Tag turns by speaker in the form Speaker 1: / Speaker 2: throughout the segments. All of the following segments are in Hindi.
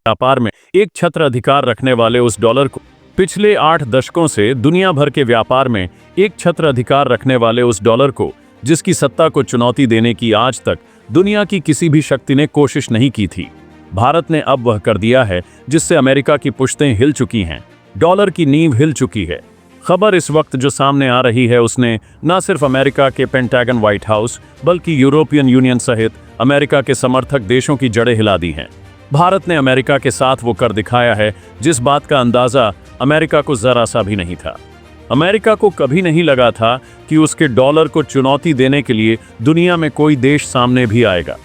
Speaker 1: व्यापार में एक छत्र अधिकार रखने वाले उस डॉलर को पिछले 8 दशकों से दुनिया भर के व्यापार में एक छत्र अधिकार रखने वाले उस डॉलर को, जिसकी सत्ता को चुनौती देने की आज तक दुनिया की किसी भी शक्ति ने कोशिश नहीं की थी, भारत ने अब वह कर दिया है जिससे अमेरिका की पुश्तें हिल चुकी हैं, डॉलर की नींव हिल चुकी है। खबर इस वक्त जो सामने आ रही है उसने न सिर्फ अमेरिका के पेंटागन व्हाइट हाउस बल्कि यूरोपियन यूनियन सहित अमेरिका के समर्थक देशों की जड़ें हिला दी हैं। भारत ने अमेरिका के साथ वो कर दिखाया है जिस बात का अंदाजा अमेरिका को जरा सा भी नहीं था। अमेरिका को कभी नहीं लगा था कि उसके डॉलर को चुनौती देने के लिए दुनिया में कोई देश सामने भी आएगा।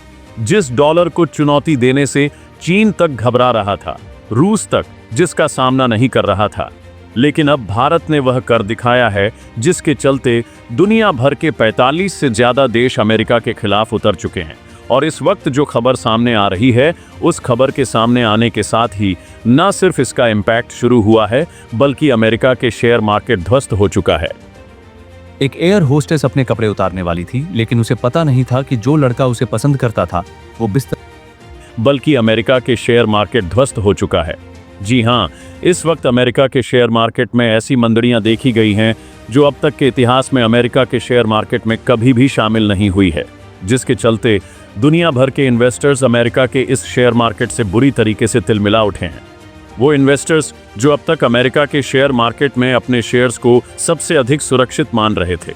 Speaker 1: जिस डॉलर को चुनौती देने से चीन तक घबरा रहा था, रूस तक, जिसका सामना नहीं कर रहा था, लेकिन अब भारत ने वह कर दिखाया है जिसके चलते दुनिया भर के 45 से ज्यादा देश अमेरिका के खिलाफ उतर चुके हैं। और इस वक्त जो खबर सामने आ रही है, उस खबर के सामने आने के साथ ही न सिर्फ इसका इम्पैक्ट शुरू हुआ है बल्कि अमेरिका के शेयर मार्केट ध्वस्त हो चुका है।
Speaker 2: एक एयर होस्टेस अपने कपड़े उतारने वाली थी, लेकिन उसे पता नहीं था कि जो लड़का उसे पसंद करता था वो
Speaker 1: बल्कि अमेरिका के शेयर मार्केट ध्वस्त हो चुका है। जी हाँ, इस वक्त अमेरिका के शेयर मार्केट में ऐसी मंदड़ियां देखी गई हैं जो अब तक के इतिहास में अमेरिका के शेयर मार्केट में कभी भी शामिल नहीं हुई है, जिसके चलते दुनिया भर के इन्वेस्टर्स अमेरिका के इस शेयर मार्केट से बुरी तरीके से तिलमिला उठे हैं। वो इन्वेस्टर्स जो अब तक अमेरिका के शेयर मार्केट में अपने शेयर्स को सबसे अधिक सुरक्षित मान रहे थे,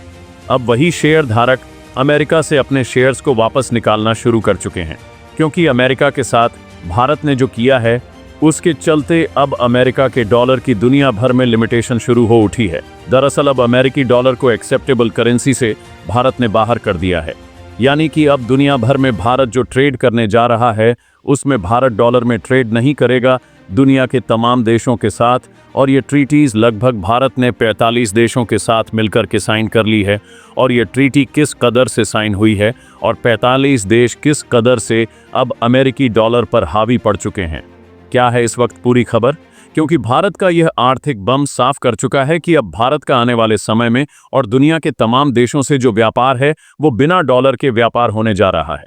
Speaker 1: अब वही शेयर धारक अमेरिका से अपने शेयर्स को वापस निकालना शुरू कर चुके हैं, क्योंकि अमेरिका के साथ भारत ने जो किया है उसके चलते अब अमेरिका के डॉलर की दुनिया भर में लिमिटेशन शुरू हो उठी है। दरअसल अब अमेरिकी डॉलर को एक्सेप्टेबल करेंसी से भारत ने बाहर कर दिया है, यानी कि अब दुनिया भर में भारत जो ट्रेड करने जा रहा है उसमें भारत डॉलर में ट्रेड नहीं करेगा दुनिया के तमाम देशों के साथ। और ये ट्रीटीज़ लगभग भारत ने 45 देशों के साथ मिलकर के साइन कर ली है। और ये ट्रीटी किस कदर से साइन हुई है और 45 देश किस कदर से अब अमेरिकी डॉलर पर हावी पड़ चुके हैं, क्या है इस वक्त पूरी खबर। क्योंकि भारत का यह आर्थिक बम साफ कर चुका है कि अब भारत का आने वाले समय में और दुनिया के तमाम देशों से जो व्यापार है वो बिना डॉलर के व्यापार होने जा रहा है।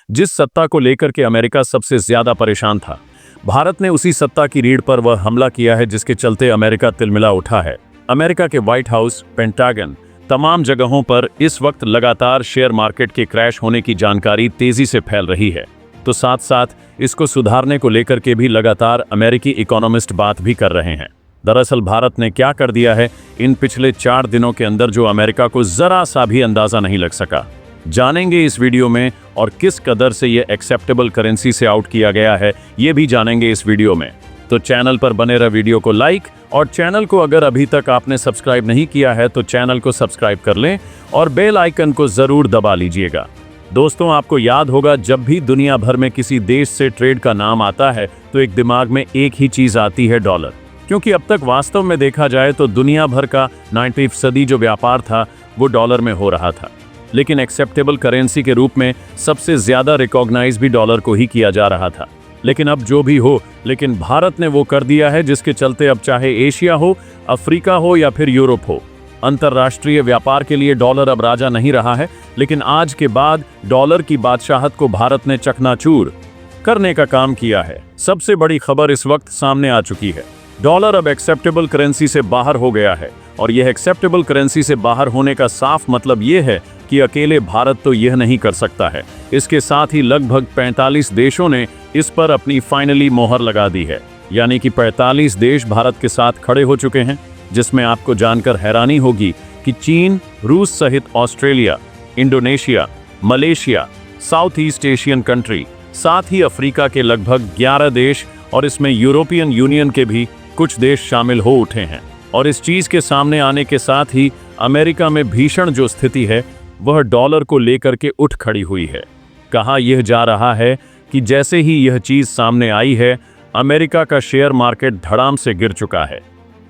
Speaker 1: जिस सत्ता को लेकर के अमेरिका सबसे ज्यादा परेशान था, भारत ने उसी सत्ता की रीढ़ पर वह हमला किया है जिसके चलते अमेरिका तिलमिला उठा है। अमेरिका के व्हाइट हाउस, पेंटागन, तमाम जगहों पर इस वक्त लगातार शेयर मार्केट के क्रैश होने की जानकारी तेजी से फैल रही है। तो साथ साथ इसको सुधारने को लेकर के भी लगातार अमेरिकी इकोनॉमिस्ट बात भी कर रहे हैं। दरअसल भारत ने क्या कर दिया है इन पिछले 4 दिनों के अंदर जो अमेरिका को जरा सा भी अंदाजा नहीं लग सका, जानेंगे इस वीडियो में। और किस कदर से ये एक्सेप्टेबल करेंसी से आउट किया गया है ये भी जानेंगे इस वीडियो में। तो चैनल पर बने रह, वीडियो को लाइक, और चैनल को अगर अभी तक आपने सब्सक्राइब नहीं किया है तो चैनल को सब्सक्राइब कर लें और बेल आइकन को जरूर दबा लीजिएगा। दोस्तों, आपको याद होगा जब भी दुनिया भर में किसी देश से ट्रेड का नाम आता है तो एक दिमाग में एक ही चीज आती है, डॉलर। क्योंकि अब तक वास्तव में देखा जाए तो दुनिया भर का 90% जो व्यापार था वो डॉलर में हो रहा था, लेकिन एक्सेप्टेबल करेंसी के रूप में सबसे ज्यादा रिकॉग्नाइज भी डॉलर को ही किया जा रहा था। लेकिन अब जो भी हो, लेकिन भारत ने वो कर दिया है जिसके चलते अब चाहे एशिया हो, अफ्रीका हो या फिर यूरोप हो, अंतर्राष्ट्रीय व्यापार के लिए डॉलर अब राजा नहीं रहा है। लेकिन आज के बाद डॉलर की बादशाहत को भारत ने चकनाचूर करने का काम किया है। सबसे बड़ी खबर इस वक्त सामने आ चुकी है, डॉलर अब एक्सेप्टेबल करेंसी से बाहर हो गया है। और यह एक्सेप्टेबल करेंसी से बाहर होने का साफ मतलब यह है कि अकेले भारत तो यह नहीं कर सकता है, इसके साथ ही लगभग 45 देशों ने इस पर अपनी फाइनली मोहर लगा दी है। यानी कि 45 देश भारत के साथ खड़े हो चुके हैं, जिसमें आपको जानकर हैरानी होगी कि चीन, रूस सहित Australia, Indonesia, Malaysia, south east Asian country, साथ ही अफ्रीका के लगभग 11 देश और इसमें यूरोपियन यूनियन के भी कुछ देश शामिल हो उठे हैं। और इस चीज के सामने आने के साथ ही अमेरिका में भीषण जो स्थिति है वह डॉलर को लेकर के उठ खड़ी हुई है। कहा यह जा रहा है कि जैसे ही यह चीज सामने आई है, अमेरिका का शेयर मार्केट धड़ाम से गिर चुका है।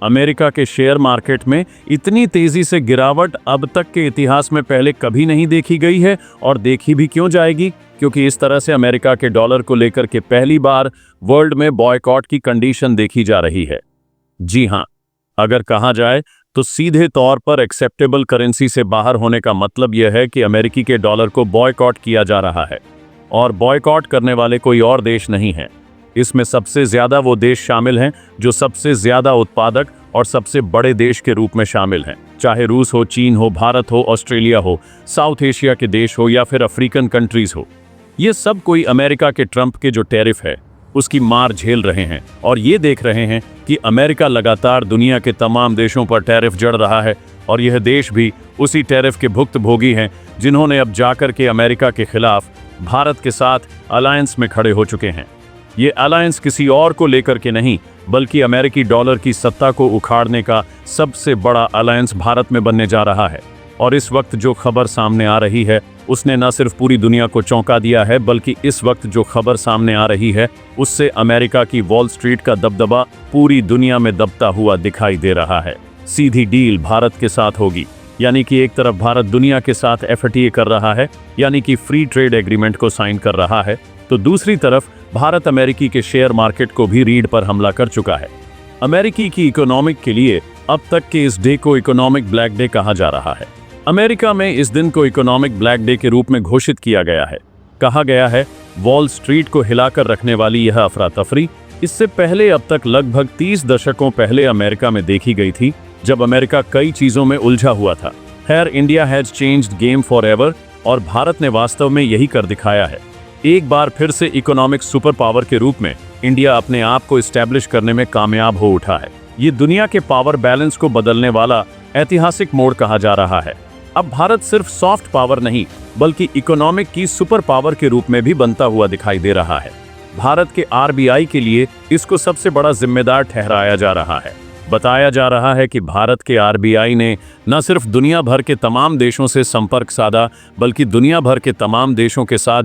Speaker 1: अमेरिका के शेयर मार्केट में इतनी तेजी से गिरावट अब तक के इतिहास में पहले कभी नहीं देखी गई है, और देखी भी क्यों जाएगी, क्योंकि इस तरह से अमेरिका के डॉलर को लेकर के पहली बार वर्ल्ड में बॉयकॉट की कंडीशन देखी जा रही है। जी हाँ, अगर कहा जाए तो सीधे तौर पर एक्सेप्टेबल करेंसी से बाहर होने का मतलब यह है कि अमेरिकी के डॉलर को बॉयकॉट किया जा रहा है, और बॉयकॉट करने वाले कोई और देश नहीं है। इसमें सबसे ज्यादा वो देश शामिल हैं जो सबसे ज्यादा उत्पादक और सबसे बड़े देश के रूप में शामिल हैं, चाहे रूस हो, चीन हो, भारत हो, ऑस्ट्रेलिया हो, साउथ एशिया के देश हो या फिर अफ्रीकन कंट्रीज हो। ये सब कोई अमेरिका के ट्रंप के जो टैरिफ है उसकी मार झेल रहे हैं और ये देख रहे हैं कि अमेरिका लगातार दुनिया के तमाम देशों पर टैरिफ जड़ रहा है और यह देश भी उसी टैरिफ के भुक्तभोगी हैं जिन्होंने अब जाकर के अमेरिका के खिलाफ भारत के साथ अलायंस में खड़े हो चुके हैं। ये अलायंस किसी और को लेकर के नहीं बल्कि अमेरिकी डॉलर की सत्ता को उखाड़ने का सबसे बड़ा अलायंस भारत में बनने जा रहा है। और इस वक्त जो खबर सामने आ रही है उसने न सिर्फ पूरी दुनिया को चौंका दिया है बल्कि इस वक्त जो खबर सामने आ रही है उससे अमेरिका की वॉल स्ट्रीट का दबदबा पूरी दुनिया में दबता हुआ दिखाई दे रहा है। सीधी डील भारत के साथ होगी, यानी कि एक तरफ भारत दुनिया के साथ FTA कर रहा है, यानी कि फ्री ट्रेड एग्रीमेंट को साइन कर रहा है, तो दूसरी तरफ भारत अमेरिकी के शेयर मार्केट को भी रीढ़ पर हमला कर चुका है। अमेरिकी की इकोनॉमिक के लिए अब तक के इस डे को इकोनॉमिक ब्लैक डे कहा जा रहा है। अमेरिका में इस दिन को इकोनॉमिक ब्लैक डे के रूप में घोषित किया गया है। कहा गया है वॉल स्ट्रीट को हिलाकर रखने वाली यह अफरा तफरी इससे पहले अब तक लगभग 30 दशकों पहले अमेरिका में देखी गई थी, जब अमेरिका कई चीजों में उलझा हुआ था। खैर, India has changed game for ever और भारत ने वास्तव में यही कर दिखाया है। एक बार फिर से इकोनॉमिक सुपर पावर के रूप में इंडिया अपने आप को इस्टेब्लिश करने में कामयाब हो उठा है। ये दुनिया के पावर बैलेंस को बदलने वाला ऐतिहासिक मोड़ कहा जा रहा है। अब भारत सिर्फ सॉफ्ट पावर नहीं बल्कि इकोनॉमिक की सुपर पावर के रूप में भी बनता हुआ दिखाई दे रहा है। भारत के RBI के लिए इसको सबसे बड़ा जिम्मेदार ठहराया जा रहा है। बताया जा रहा है कि भारत के RBI ने न सिर्फ दुनिया भर के तमाम देशों से संपर्क साधा बल्कि दुनिया भर के तमाम देशों के साथ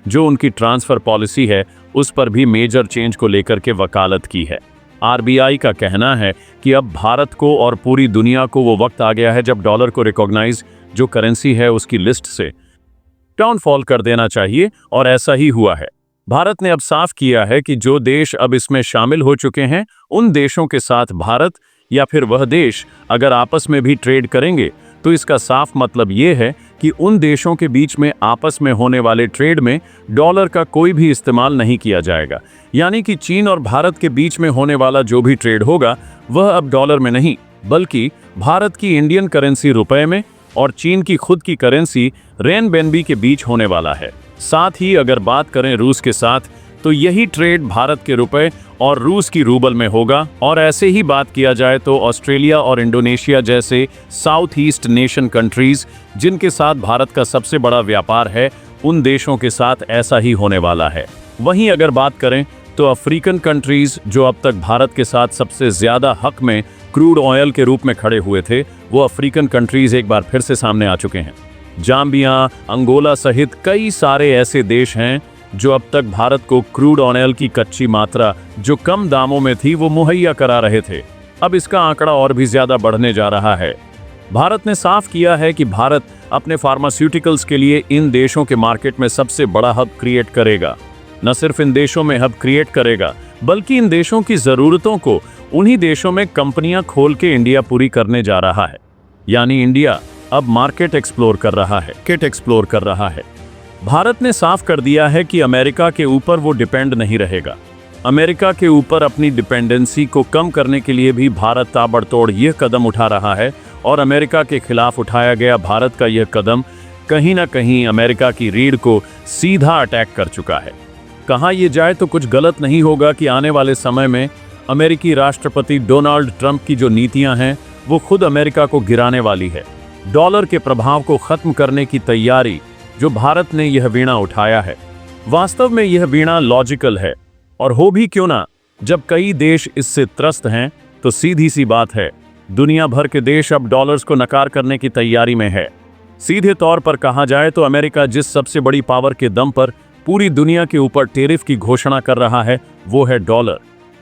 Speaker 1: जो उनकी ट्रांसफर पॉलिसी है उस पर भी मेजर चेंज को लेकर के वकालत की है। RBI का कहना है कि अब भारत को और पूरी दुनिया को वो वक्त आ गया है जब डॉलर को रिकॉग्नाइज जो करेंसी है उसकी लिस्ट से डाउनफॉल कर देना चाहिए और ऐसा ही हुआ है। भारत ने अब साफ किया है कि जो देश अब इसमें शामिल हो चुके हैं उन देशों के साथ भारत या फिर वह देश अगर आपस में भी ट्रेड करेंगे तो इसका साफ मतलब ये है कि उन देशों के बीच में आपस में होने वाले ट्रेड में डॉलर का कोई भी इस्तेमाल नहीं किया जाएगा। यानी कि चीन और भारत के बीच में होने वाला जो भी ट्रेड होगा वह अब डॉलर में नहीं बल्कि भारत की इंडियन करेंसी रुपए में और चीन की खुद की करेंसी रेनबेनबी के बीच होने वाला है। साथ ही अगर बात करें रूस के साथ तो यही ट्रेड भारत के रुपए और रूस की रूबल में होगा। और ऐसे ही बात किया जाए तो ऑस्ट्रेलिया और इंडोनेशिया जैसे साउथ ईस्ट नेशन कंट्रीज जिनके साथ भारत का सबसे बड़ा व्यापार है उन देशों के साथ ऐसा ही होने वाला है। वहीं अगर बात करें तो अफ्रीकन कंट्रीज जो अब तक भारत के साथ सबसे ज्यादा हक में क्रूड ऑयल के रूप में खड़े हुए थे वो अफ्रीकन कंट्रीज एक बार फिर से सामने आ चुके हैं। जाम्बिया, अंगोला सहित कई सारे ऐसे देश हैं जो अब तक भारत को क्रूड ऑयल की कच्ची मात्रा जो कम दामों में थी वो मुहैया करा रहे थे। अब इसका आंकड़ा और भी ज्यादा बढ़ने जा रहा है। भारत ने साफ किया है कि भारत अपने फार्मास्यूटिकल्स के लिए इन देशों के मार्केट में सबसे बड़ा हब क्रिएट करेगा। न सिर्फ इन देशों में हब क्रिएट करेगा बल्कि इन देशों की जरूरतों को उन्हीं देशों में कंपनियां खोल के इंडिया पूरी करने जा रहा है। यानी इंडिया अब मार्केट एक्सप्लोर कर रहा है। भारत ने साफ कर दिया है कि अमेरिका के ऊपर वो डिपेंड नहीं रहेगा। अमेरिका के ऊपर अपनी डिपेंडेंसी को कम करने के लिए भी भारत ताबड़तोड़ यह कदम उठा रहा है और अमेरिका के खिलाफ उठाया गया भारत का यह कदम कहीं ना कहीं अमेरिका की रीढ़ को सीधा अटैक कर चुका है। कहा यह जाए तो कुछ गलत नहीं होगा कि आने वाले समय में अमेरिकी राष्ट्रपति डोनाल्ड ट्रंप की जो नीतियां हैं वो खुद अमेरिका को गिराने वाली है। डॉलर के प्रभाव को खत्म करने की तैयारी जो भारत ने यह वीणा उठाया है, वास्तव में यह वीणा लॉजिकल है और हो भी क्यों ना, जब कई देश इससे त्रस्त हैं तो सीधी सी बात है दुनिया भर के देश अब डॉलर्स को नकार करने की तैयारी में है। सीधे तौर पर कहा जाए तो अमेरिका जिस सबसे बड़ी पावर के दम पर पूरी दुनिया के ऊपर टैरिफ की घोषणा कर रहा है वो है डॉलर।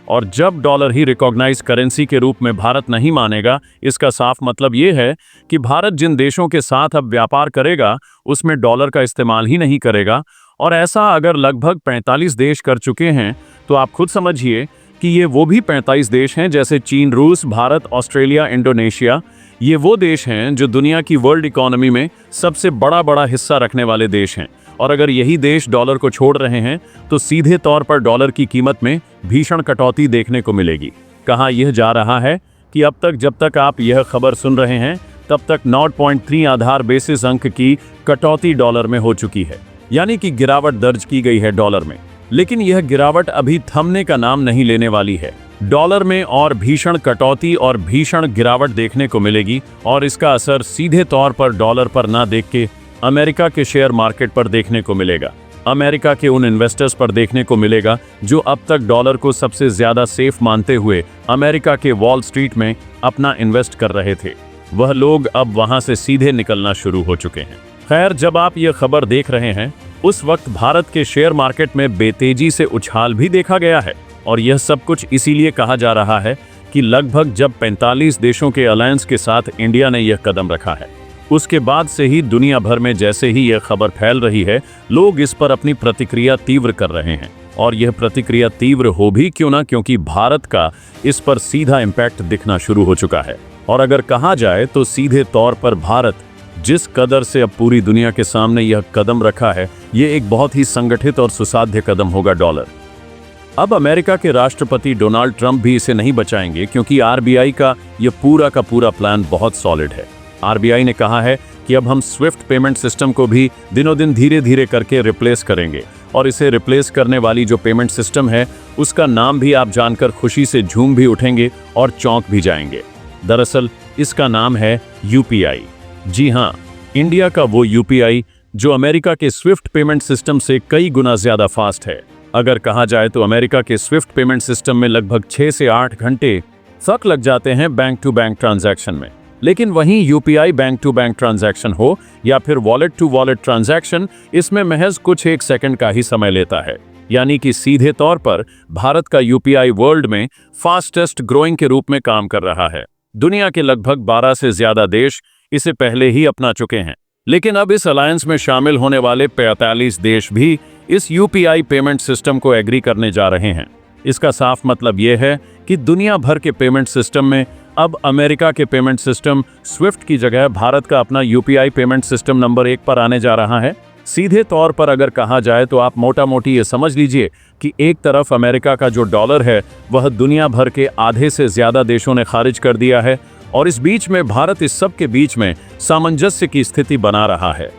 Speaker 1: और जब डॉलर ही रिकॉग्नाइज करेंसी के रूप में भारत नहीं मानेगा, इसका साफ मतलब ये है कि भारत जिन देशों के साथ अब व्यापार करेगा उसमें डॉलर का इस्तेमाल ही नहीं करेगा। और ऐसा अगर लगभग 45 देश कर चुके हैं तो आप खुद समझिए कि ये वो भी 45 देश हैं जैसे चीन, रूस, भारत, ऑस्ट्रेलिया, इंडोनेशिया। ये वो देश हैं जो दुनिया की वर्ल्ड इकोनॉमी में सबसे बड़ा हिस्सा रखने वाले देश हैं और अगर यही देश डॉलर को छोड़ रहे हैं तो सीधे तौर पर डॉलर की कीमत में भीषण कटौती देखने को मिलेगी। कहा यह जा रहा है कि अब तक जब तक आप यह खबर सुन रहे हैं तब तक 0.3 आधार बेसिस अंक की कटौती डॉलर में हो चुकी है, यानी कि गिरावट दर्ज की गई है डॉलर में। लेकिन यह गिरावट अभी थमने का नाम नहीं लेने वाली है। डॉलर में और भीषण कटौती और भीषण गिरावट देखने को मिलेगी और इसका असर सीधे तौर पर डॉलर पर ना देख के अमेरिका के शेयर मार्केट पर देखने को मिलेगा। अमेरिका के उन इन्वेस्टर्स पर देखने को मिलेगा जो अब तक डॉलर को सबसे ज्यादा सेफ मानते हुए अमेरिका के वॉल स्ट्रीट में अपना इन्वेस्ट कर रहे थे। वह लोग अब वहां से सीधे निकलना शुरू हो चुके हैं। खैर, जब आप ये खबर देख रहे हैं उस वक्त भारत के शेयर मार्केट में बेतेजी से उछाल भी देखा गया है और यह सब कुछ इसीलिए कहा जा रहा है कि लगभग जब 45 देशों के अलायंस के साथ इंडिया ने यह कदम रखा है उसके बाद से ही दुनिया भर में जैसे ही यह खबर फैल रही है लोग इस पर अपनी प्रतिक्रिया तीव्र कर रहे हैं। और यह प्रतिक्रिया तीव्र हो भी क्यों ना, क्योंकि भारत का इस पर सीधा इम्पैक्ट दिखना शुरू हो चुका है। और अगर कहा जाए तो सीधे तौर पर भारत जिस कदर से अब पूरी दुनिया के सामने यह कदम रखा है, ये एक बहुत ही संगठित और सुसाध्य कदम होगा डॉलर। अब अमेरिका के राष्ट्रपति डोनाल्ड ट्रंप भी इसे नहीं बचाएंगे, क्योंकि आरबीआई का यह पूरा का पूरा प्लान बहुत सॉलिड है। आरबीआई ने कहा है कि अब हम स्विफ्ट पेमेंट सिस्टम को भी दिनों दिन धीरे धीरे करके रिप्लेस करेंगे और इसे रिप्लेस करने वाली जो पेमेंट सिस्टम है उसका नाम भी आप जानकर खुशी से झूम भी उठेंगे और चौंक भी जाएंगे। दरअसल इसका नाम है यूपीआई। जी हाँ, इंडिया का वो यूपीआई जो अमेरिका के स्विफ्ट पेमेंट सिस्टम से कई गुना ज्यादा फास्ट है। अगर कहा जाए तो अमेरिका के स्विफ्ट पेमेंट सिस्टम में लगभग 6 से 8 घंटे तक लग जाते हैं बैंक टू बैंक ट्रांजैक्शन में, लेकिन वहीं UPI bank to bank transaction हो या फिर वॉलेट टू वॉलेट ट्रांजैक्शन, इसमें महज कुछ 1 सेकंड का ही समय लेता है। यानी कि सीधे तौर पर भारत का यूपीआई वर्ल्ड में फास्टेस्ट ग्रोइंग के रूप में काम कर रहा है। दुनिया के लगभग 12 से ज्यादा देश इसे पहले ही अपना चुके हैं, लेकिन अब इस अलायंस में शामिल होने वाले 45 देश भी इस यूपीआई पेमेंट सिस्टम को एग्री करने जा रहे हैं। इसका साफ मतलब यह है कि दुनिया भर के पेमेंट सिस्टम में अब अमेरिका के पेमेंट सिस्टम स्विफ्ट की जगह भारत का अपना यूपीआई पेमेंट सिस्टम नंबर 1 पर आने जा रहा है। सीधे तौर पर अगर कहा जाए तो आप मोटा मोटी ये समझ लीजिए कि एक तरफ अमेरिका का जो डॉलर है वह दुनिया भर के आधे से ज्यादा देशों ने खारिज कर दिया है और इस बीच में भारत इस सब के बीच में सामंजस्य की स्थिति बना रहा है।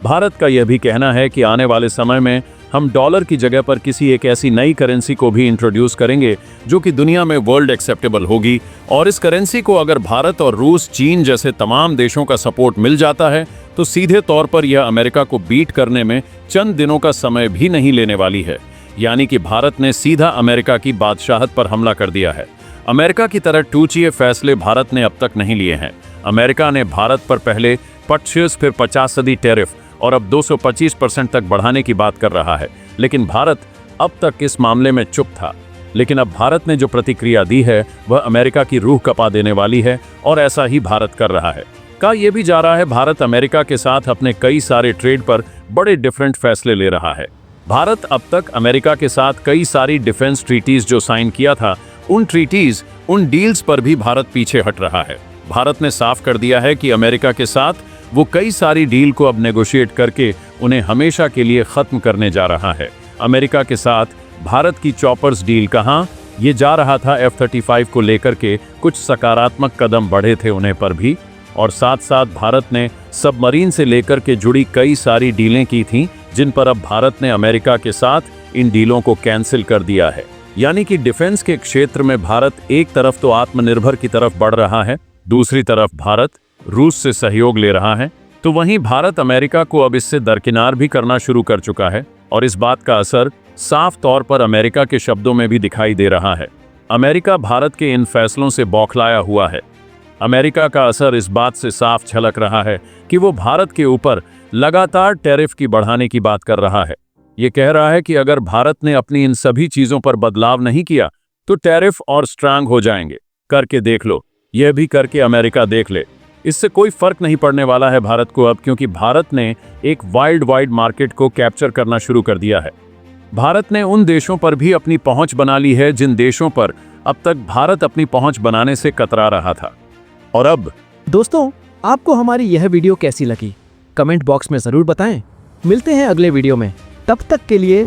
Speaker 1: भारत का यह भी कहना है कि आने वाले समय में हम डॉलर की जगह पर किसी एक ऐसी नई करेंसी को भी इंट्रोड्यूस करेंगे जो कि दुनिया में वर्ल्ड एक्सेप्टेबल होगी, और इस करेंसी को अगर भारत और रूस, चीन जैसे तमाम देशों का सपोर्ट मिल जाता है तो सीधे तौर पर यह अमेरिका को बीट करने में चंद दिनों का समय भी नहीं लेने वाली है। यानी कि भारत ने सीधा अमेरिका की बादशाहत पर हमला कर दिया है। अमेरिका की तरह टूचिए फैसले भारत ने अब तक नहीं लिए हैं। अमेरिका ने भारत पर पहले 25 फिर 50% टैरिफ और अब 225% तक बढ़ाने की बात कर रहा है, लेकिन भारत अब तक इस मामले में चुप था। लेकिन अब भारत ने जो प्रतिक्रिया दी है वह अमेरिका की रूह कपा देने वाली है और ऐसा ही भारत कर रहा है। कहा यह भी जा रहा है भारत अमेरिका के साथ अपने कई सारे ट्रेड पर बड़े डिफरेंट फैसले ले रहा है। भारत अब तक अमेरिका के साथ कई सारी डिफेंस ट्रीटीज जो साइन किया था, उन ट्रीटीज, उन डील्स पर भी भारत पीछे हट रहा है। भारत ने साफ कर दिया है कि अमेरिका के साथ वो कई सारी डील को अब नेगोशिएट करके उन्हें हमेशा के लिए खत्म करने जा रहा है। अमेरिका के साथ भारत की चॉपर्स डील कहाँ, ये जा रहा था F-35 को लेकर के कुछ सकारात्मक कदम बढ़े थे उन्हें पर भी, और साथ साथ भारत ने सबमरीन से लेकर के जुड़ी कई सारी डीलें की थीं जिन पर अब भारत ने अमेरिका के साथ इन डीलों को कैंसिल कर दिया है। यानी कि डिफेंस के क्षेत्र में भारत एक तरफ तो आत्मनिर्भर की तरफ बढ़ रहा है, दूसरी तरफ भारत रूस से सहयोग ले रहा है, तो वहीं भारत अमेरिका को अब इससे दरकिनार भी करना शुरू कर चुका है। और इस बात का असर साफ तौर पर अमेरिका के शब्दों में भी दिखाई दे रहा है। अमेरिका भारत के इन फैसलों से बौखलाया हुआ है। अमेरिका का असर इस बात से साफ झलक रहा है कि वो भारत के ऊपर लगातार टैरिफ की बढ़ाने की बात कर रहा है। ये कह रहा है कि अगर भारत ने अपनी इन सभी चीजों पर बदलाव नहीं किया तो टैरिफ और स्ट्रांग हो जाएंगे। करके देख लो, यह भी करके अमेरिका देख ले, इससे कोई फर्क नहीं पड़ने वाला है भारत को अब, क्योंकि भारत ने एक वाइड मार्केट को कैप्चर करना शुरू कर दिया है। भारत ने उन देशों पर भी अपनी पहुंच बना ली है जिन देशों पर अब तक भारत अपनी पहुंच बनाने से कतरा रहा था। और अब
Speaker 3: दोस्तों, आपको हमारी यह वीडियो कैसी लगी कमेंट बॉक्स में जरूर बताएं मिलते हैं अगले वीडियो में, तब तक के लिए